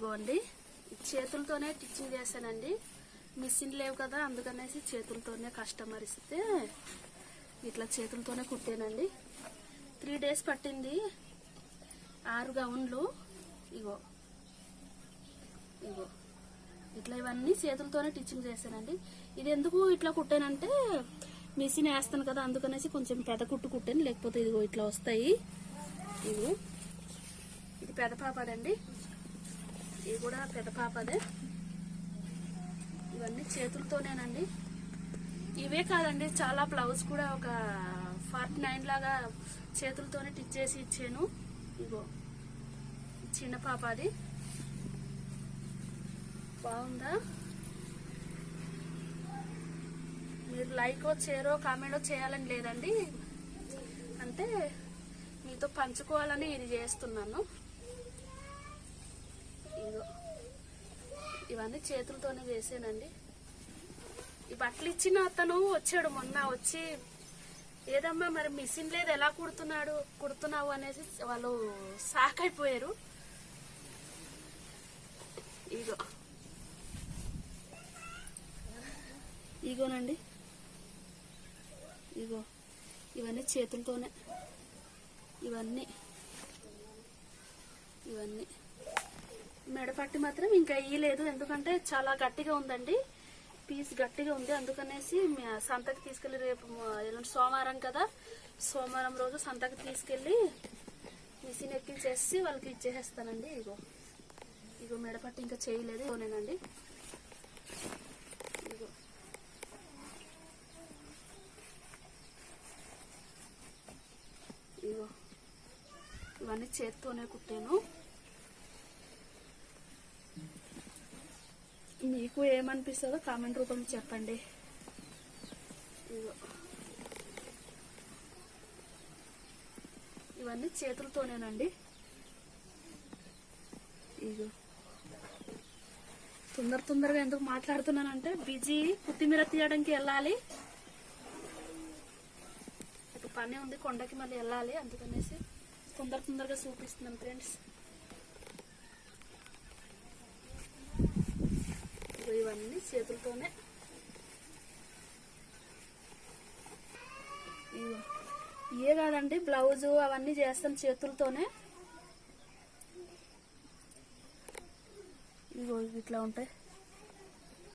ఇదిగోండి చేతులతోనే స్టిచ్చింగ్ చేశానండి. మిషన్ లేవు కదా, అందుకనేసి చేతులతోనే కస్టమర్ ఇస్తే ఇట్లా చేతులతోనే కుట్టానండి. 3 days పట్టింది. 6 గౌన్లు. ఇగో ఇగో ఇట్లా ఇవన్నీ చేతులతోనే స్టిచ్చింగ్ చేశానండి. ఇది ఎందుకు ఇట్లా కుట్టానంటే మిషన్ వేస్తాను కదా, అందుకనేసి కొంచెం పెద్ద కుట్టు కుట్టాను. లేకపోతే ఇదిగో ఇట్లా వస్తాయి. ఇది పెద్ద పాపదండి, ఇది కూడా పెద్ద పాపదే. ఇవన్నీ చేతులతోనేనండి. ఇవే కాదండి, చాలా బ్లౌజ్ కూడా ఒక 49 లాగా చేతులతోనే స్టిచ్ చేసి ఇచ్చాను. ఇగో చిన్న పాపది. బాగుందా? మీరు లైక్ షేరో కామెంటో చేయాలని లేదండి, అంటే మీతో పంచుకోవాలని ఇది చేస్తున్నాను. ఇగో ఇవన్నీ చేతులతోనే చేసానండి. ఈ బట్టలు ఇచ్చిన అతను వచ్చాడు మొన్న. వచ్చి ఏదమ్మా మరి మిషన్ లేదు, ఎలా కుడుతున్నావు అనేసి వాళ్ళు షాక్ అయిపోయారు. ఇగోనండి, ఇగో ఇవన్నీ చేతులతోనే. ఇవన్నీ మెడపట్టి మాత్రం ఇంకా ఇయ్యలేదు, ఎందుకంటే చాలా గట్టిగా ఉందండి. పీస్ గట్టిగా ఉంది, అందుకనేసి సంతకి తీసుకెళ్లి రేపు సోమవారం కదా, సోమవారం రోజు సంతకి తీసుకెళ్లి మిషన్ ఎక్కించేసి వాళ్ళకి ఇచ్చేసేస్తానండి. ఇగో మెడపట్టి ఇంకా చేయలేదు నేనండి. ఇగో ఇవన్నీ చేత్తోనే కుట్టాను. మీకు ఏమనిపిస్తుందో కామెంట్ రూపంలో చెప్పండి. ఇగో ఇవన్నీ చేతులతోనేనండి. ఇగో తొందరగా ఎందుకు మాట్లాడుతున్నానంటే బిజీ, కొత్తిమీర తీయడానికి వెళ్ళాలి. ఒక పని ఉంది, కొండకి మళ్ళీ వెళ్ళాలి, అందుకనేసి తొందరగా చూపిస్తున్నాను ఫ్రెండ్స్. ఇవన్నీ చేతులతోనే. ఇవే కాదండి, బ్లౌజు అవన్నీ చేస్తాను చేతులతోనే. ఇగో ఇట్లా ఉంటాయి.